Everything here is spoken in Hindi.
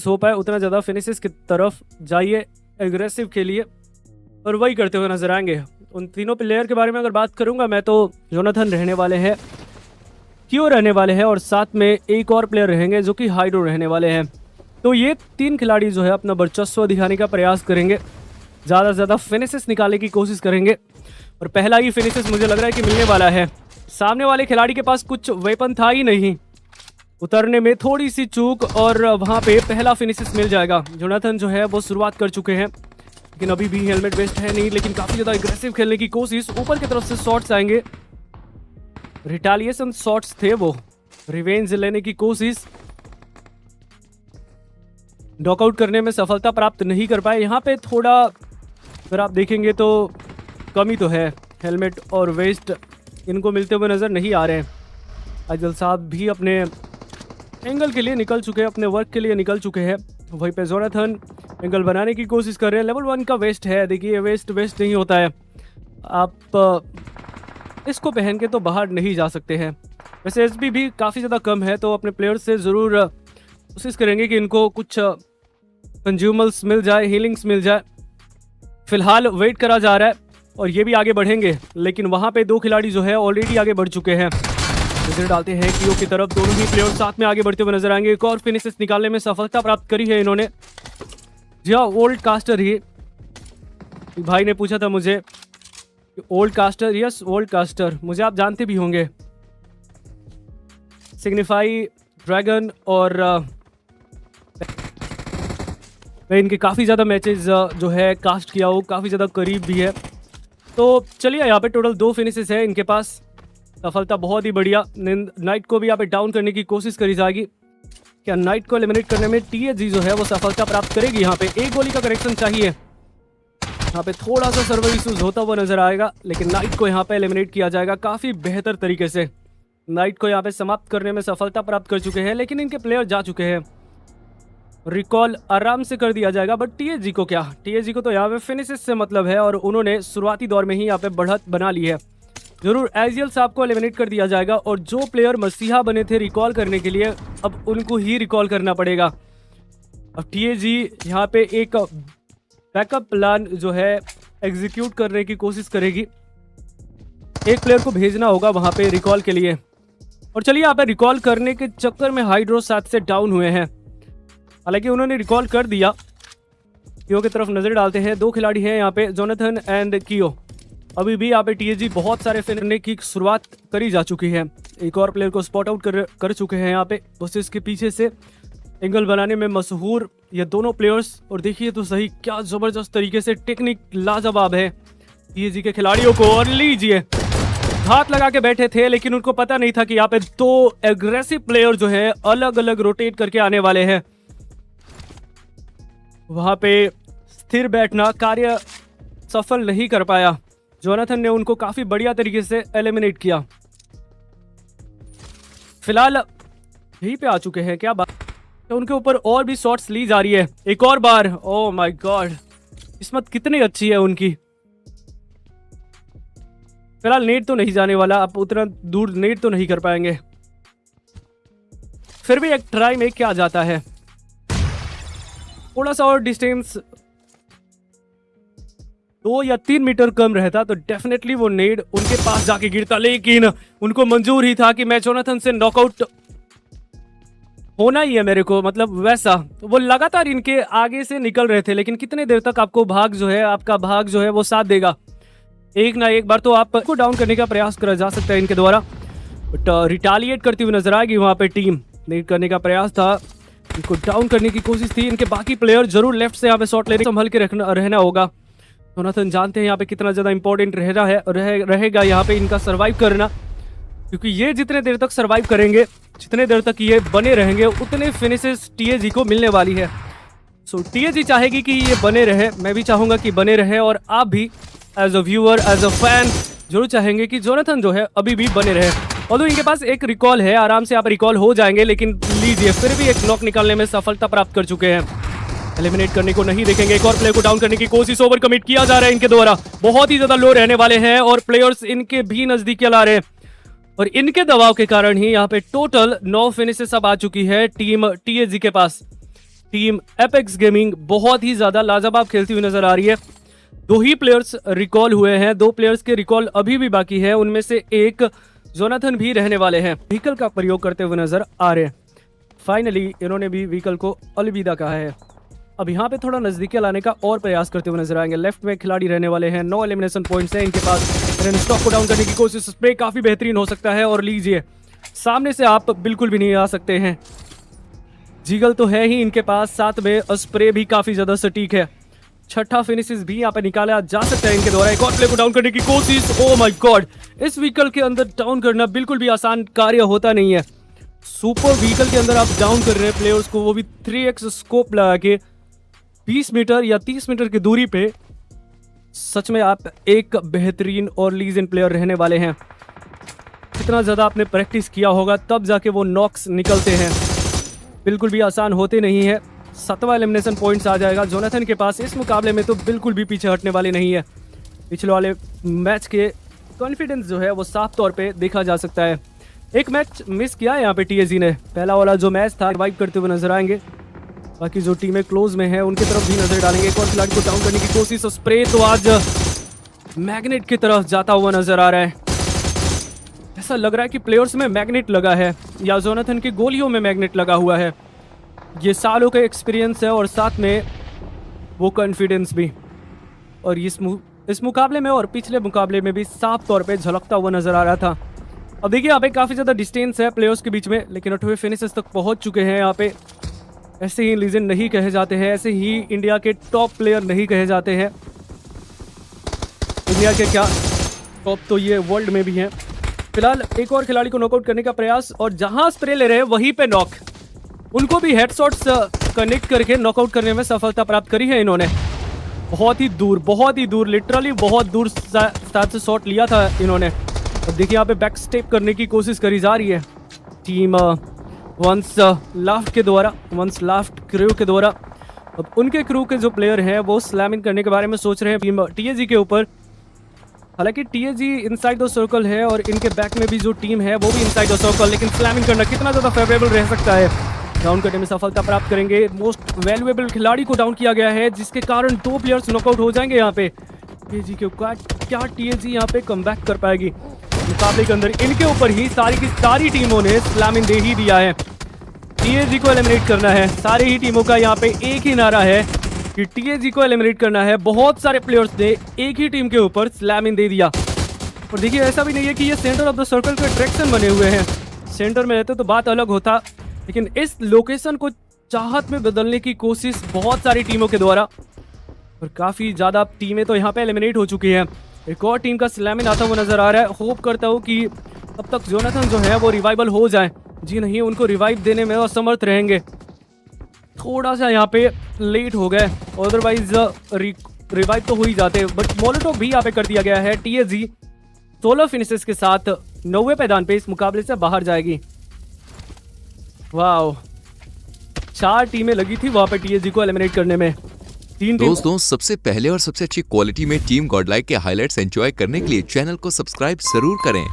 हो पाए उतना ज़्यादा फिनिशेस की तरफ जाइए, एग्रेसिव खेलिए और वही करते हुए नजर आएंगे। उन तीनों प्लेयर के बारे में अगर बात करूंगा मैं तो जोनाथन रहने वाले हैं, क्यों रहने वाले हैं और साथ में एक और प्लेयर रहेंगे जो कि हाइड्रो रहने वाले हैं। तो ये तीन खिलाड़ी जो है अपना वर्चस्व दिखाने का प्रयास करेंगे, ज़्यादा से ज़्यादा फिनिशेस निकालने की कोशिश करेंगे और पहला ही फिनिशेस मुझे लग रहा है कि मिलने वाला है। सामने वाले खिलाड़ी के पास कुछ वेपन था ही नहीं, उतरने में थोड़ी सी चूक और वहां पे पहला फिनिशेस मिल जाएगा। जोनाथन जो है वो शुरुआत कर चुके हैं लेकिन अभी भी हेलमेट वेस्ट है नहीं, लेकिन काफी ज्यादा एग्रेसिव खेलने की कोशिश। ऊपर की तरफ से शॉट्स आएंगे, रिटालिएशन शॉट्स थे वो, रिवेंज लेने की कोशिश। नॉकआउट करने में सफलता प्राप्त नहीं कर पाए। यहाँ पे थोड़ा अगर आप देखेंगे तो कमी तो है, हेलमेट और वेस्ट इनको मिलते हुए नजर नहीं आ रहे हैं। आजल साहब भी अपने एंगल के लिए निकल चुके हैं, अपने वर्क के लिए निकल चुके हैं। वहीं पे जोनाथन एंगल बनाने की कोशिश कर रहे हैं। लेवल 1 का वेस्ट है, देखिए वेस्ट नहीं होता है, आप इसको पहन के तो बाहर नहीं जा सकते हैं। वैसे एचपी भी काफ़ी ज़्यादा कम है तो अपने प्लेयर से ज़रूर कोशिश करेंगे कि इनको कुछ कंज्यूमल्स मिल जाए, हीलिंग्स मिल जाए। फिलहाल वेट करा जा रहा है और ये भी आगे बढ़ेंगे, लेकिन वहाँ पे दो खिलाड़ी जो है ऑलरेडी आगे बढ़ चुके हैं। नजर डालते हैं कियो की तरफ, दोनों ही प्लेयर साथ में आगे बढ़ते हुए नजर आएंगे। एक और फिनिशेस निकालने में सफलता प्राप्त करी है इन्होंने। जी हाँ, ओल्ड कास्टर ही भाई ने पूछा था मुझे, old caster, yes old caster, मुझे आप जानते भी होंगे। सिग्निफाई ड्रैगन और मैं इनके काफ़ी ज़्यादा मैचेस जो है कास्ट किया हो, काफ़ी ज़्यादा करीब भी है। तो चलिए यहाँ पे टोटल 2 फिनिशेस है इनके पास, सफलता बहुत ही बढ़िया। नाइट को भी यहाँ पे डाउन करने की कोशिश करी जाएगी। क्या नाइट को एलिमिनेट करने में टीएजी जो है वो सफलता प्राप्त करेगी? यहाँ पे एक गोली का करेक्शन चाहिए, यहाँ पे थोड़ा सा सर्वर इशूज होता हुआ नजर आएगा, लेकिन नाइट को यहाँ पे एलिमिनेट किया जाएगा काफ़ी बेहतर तरीके से। नाइट को यहाँ पे समाप्त करने में सफलता प्राप्त कर चुके हैं, लेकिन इनके प्लेयर जा चुके हैं। रिकॉल आराम से कर दिया जाएगा, बट टीएजी को क्या, टीएजी को तो यहाँ पे फिनिशेस से मतलब है और उन्होंने शुरुआती दौर में ही यहाँ पे बढ़त बना ली है। जरूर एजियल साहब को एलिमिनेट कर दिया जाएगा और जो प्लेयर मसीहा बने थे रिकॉल करने के लिए, अब उनको ही रिकॉल करना पड़ेगा। अब टीएजी यहाँ पे एक बैकअप प्लान जो है एग्जीक्यूट करने की कोशिश करेगी। एक प्लेयर को भेजना होगा वहाँ पे रिकॉल के लिए, और चलिए यहाँ पे रिकॉल करने के चक्कर में हाइड्रो 7 से डाउन हुए हैं। हालांकि उन्होंने रिकॉल कर दिया। कियो की तरफ नजर डालते हैं, 2 खिलाड़ी हैं यहाँ पे, जोनाथन एंड कियो। अभी भी यहाँ पे टीएजी बहुत सारे फिरने की शुरुआत करी जा चुकी है। एक और प्लेयर को स्पॉट आउट कर चुके हैं यहाँ पे, बस इसके पीछे से एंगल बनाने में मशहूर ये दोनों प्लेयर्स। और देखिए तो सही क्या जबरदस्त तरीके से टेक्निक लाजवाब है टीएजी के खिलाड़ियों को। और लीजिए हाथ लगा के बैठे थे, लेकिन उनको पता नहीं था कि यहाँ पे 2 एग्रेसिव प्लेयर जो है अलग अलग रोटेट करके आने वाले हैं। वहां पे स्थिर बैठना कार्य सफल नहीं कर पाया। जोनाथन ने उनको काफी बढ़िया तरीके से एलिमिनेट किया। फिलहाल यहीं पे आ चुके हैं, क्या बात है। उनके ऊपर और भी शॉट्स ली जा रही है एक और बार। ओह माय गॉड, किस्मत कितनी अच्छी है उनकी। फिलहाल नेट तो नहीं जाने वाला, आप उतना दूर नेट तो नहीं कर पाएंगे, फिर भी एक ट्राई में क्या जाता है। थोड़ा सा और डिस्टेंस 2 या 3 मीटर कम रहता तो डेफिनेटली वो नेड उनके पास जाके गिरता, लेकिन उनको मंजूर ही था कि मैं जोनाथन से नॉकआउट होना ही है मेरे को, मतलब वैसा। तो वो लगातार इनके आगे से निकल रहे थे, लेकिन कितने देर तक आपको भाग जो है, आपका भाग जो है वो साथ देगा। एक ना एक बार तो आपको डाउन करने का प्रयास करा जा सकता है इनके द्वारा, बट रिटालिएट करती हुई नजर आएगी वहां पे टीम। नेट करने का प्रयास था, इनको डाउन करने की कोशिश थी। इनके बाकी प्लेयर जरूर लेफ्ट से यहाँ पे शॉट लेने संभल के रहना होगा। जोनाथन जानते हैं यहाँ पे कितना ज्यादा इंपॉर्टेंट रहेगा यहाँ पे इनका सरवाइव करना, क्योंकि ये जितने देर तक सरवाइव करेंगे, जितने देर तक ये बने रहेंगे, उतने फिनिशेस टीएजी को मिलने वाली है। सो टीएजी चाहेगी कि ये बने रहे, मैं भी चाहूंगा कि बने रहे, और आप भी as a viewer, as a fan जरूर चाहेंगे कि जोनाथन जो है अभी भी बने रहे। और इनके पास एक रिकॉल है, आराम से आप रिकॉल हो जाएंगे, लेकिन लीजिए फिर भी एक नॉक निकालने में सफलता प्राप्त कर चुके हैं। एलिमिनेट करने को नहीं देखेंगे, एक और प्लेयर को डाउन करने की कोशिश ओवर कमिट किया जा रहा है इनके द्वारा। बहुत ही ज्यादा लो रहने वाले हैं और प्लेयर्स इनके भी नजदीक ला रहे हैं, और इनके दबाव के कारण ही यहाँ पे टोटल 9 फिनिशेस अब आ चुकी है टीम टीएजी के पास। टीम एपेक्स गेमिंग बहुत ही ज्यादा लाजवाब खेलती हुई नजर आ रही है। 2 ही प्लेयर्स रिकॉल हुए हैं, 2 प्लेयर्स के रिकॉल अभी भी बाकी है, उनमें से एक जोनाथन भी रहने वाले हैं। व्हीकल का प्रयोग करते हुए नजर आ रहे हैं। फाइनली इन्होंने भी व्हीकल को अलविदा कहा है। अब यहाँ पे थोड़ा नजदीकी लाने का और प्रयास करते हुए नजर आएंगे। लेफ्ट में खिलाड़ी रहने वाले हैं, 9 एलिमिनेशन पॉइंट्स हैं इनके पास। स्टॉक को डाउन करने की कोशिश, स्प्रे काफी बेहतरीन हो सकता है। और लीजिए, सामने से आप बिल्कुल भी नहीं आ सकते हैं। जीगल तो है ही इनके पास, साथ में स्प्रे भी काफी ज्यादा सटीक है। छठा फिनिशेस भी यहाँ पे निकाला जा सकता है इनके द्वारा। एक और प्ले को डाउन करने की कोशिश। ओ माय गॉड, इस व्हीकल के अंदर डाउन करना बिल्कुल भी आसान कार्य होता नहीं है। सुपर व्हीकल के अंदर आप डाउन कर रहे हैं प्लेयर्स को, वो भी 3x स्कोप लगा के 20 मीटर या 30 मीटर की दूरी पे। सच में आप एक बेहतरीन और लीजेंड प्लेयर रहने वाले हैं। कितना ज्यादा आपने प्रैक्टिस किया होगा तब जाके वो नॉक्स निकलते हैं, बिल्कुल भी आसान होते नहीं है। 7वां एलिमिनेशन पॉइंट्स आ जाएगा जोनाथन के पास। इस मुकाबले में तो बिल्कुल भी पीछे हटने वाले नहीं है। पिछले वाले मैच के कॉन्फिडेंस जो है वो साफ तौर पे देखा जा सकता है। एक मैच मिस किया है यहाँ पे टीएजी ने। पहला वाला जो मैच था रिवाइव करते हुए नजर आएंगे। बाकी जो टीमें क्लोज में है उनकी तरफ भी नजर डालेंगे। एक और खिलाड़ी को डाउन करने की कोशिश। स्प्रे तो आज मैग्नेट की तरफ जाता हुआ नजर आ रहा है। ऐसा लग रहा है कि प्लेयर्स में मैग्नेट लगा है या जोनाथन की गोलियों में मैग्नेट लगा हुआ है। ये सालों का एक्सपीरियंस है और साथ में वो कॉन्फिडेंस भी। और इस मुकाबले में और पिछले मुकाबले में भी साफ तौर पे झलकता हुआ नजर आ रहा था। अब देखिए यहाँ पे काफी ज्यादा डिस्टेंस है प्लेयर्स के बीच में, लेकिन 8वें फिनिशेस तक पहुंच चुके हैं। यहाँ पे ऐसे ही लीजेंड नहीं कहे जाते हैं, ऐसे ही इंडिया के टॉप प्लेयर नहीं कहे जाते हैं। इंडिया के क्या टॉप, तो ये वर्ल्ड में भी हैं। फिलहाल एक और खिलाड़ी को नॉकआउट करने का प्रयास, और जहां स्प्रे ले रहे हैं वहीं पे नॉक। उनको भी हेडशॉट्स कनेक्ट करके नॉकआउट करने में सफलता प्राप्त करी है इन्होंने। बहुत ही दूर, लिटरली बहुत दूर से शॉट लिया था इन्होंने। अब देखिए यहाँ पे बैक स्टेप करने की कोशिश करी जा रही है टीम वंस लाफ्ट के द्वारा, वंस लाफ्ट क्रू के द्वारा। अब उनके क्रू के जो प्लेयर हैं वो स्लैमिंग करने के बारे में सोच रहे हैं टीम टीएजी के ऊपर। हालांकि टीएजी इनसाइड द सर्कल है और इनके बैक में भी जो टीम है वो भी इनसाइड द सर्कल, लेकिन स्लैमिंग करना कितना ज़्यादा फेवरेबल रह सकता है। डाउन करने में सफलता प्राप्त करेंगे। मोस्ट वैल्यूएबल खिलाड़ी को डाउन किया गया है, जिसके कारण 2 प्लेयर्स नॉकआउट हो जाएंगे यहाँ पे टीएजी के ऊपर। क्या टीएजी यहाँ पे कमबैक कर पाएगी? मुकाबले के अंदर इनके ऊपर ही सारी की सारी टीमों ने स्लैमिंग दे ही दिया है। टीएजी को एलिमिनेट करना है। सारी ही टीमों का यहाँ पे एक ही नारा है कि टीएजी को एलिमिनेट करना है। बहुत सारे प्लेयर्स ने एक ही टीम के ऊपर स्लैमिंग दे दिया। और देखिए ऐसा भी नहीं है कि ये सेंटर ऑफ द सर्कल के ट्रैक्शन बने हुए हैं। सेंटर में रहते तो बात अलग होता, लेकिन इस लोकेशन को चाहत में बदलने की कोशिश बहुत सारी टीमों के द्वारा, और काफी ज्यादा टीमें तो यहाँ पे एलिमिनेट हो चुकी हैं। एक और टीम का स्लैमिंग आता हुआ नजर आ रहा है। होप करता हूँ कि तब तक जोनाथन जो है वो रिवाइवल हो जाए। जी नहीं, उनको रिवाइव देने में असमर्थ रहेंगे। थोड़ा सा यहाँ पे लेट हो गए, अदरवाइज रिवाइव तो हो ही जाते। बट मोलोटोव भी यहाँ पे कर दिया गया है। टीएजी 16 फिनिशेस के साथ 9वें पैदान पे इस मुकाबले से बाहर जाएगी। वाओ, 4 टीमें लगी थी वहां पे टीएजी को एलिमिनेट करने में। दोस्तों, सबसे पहले और सबसे अच्छी क्वालिटी में टीम गॉडलाइक के हाइलाइट्स एंजॉय करने के लिए चैनल को सब्सक्राइब जरूर करें।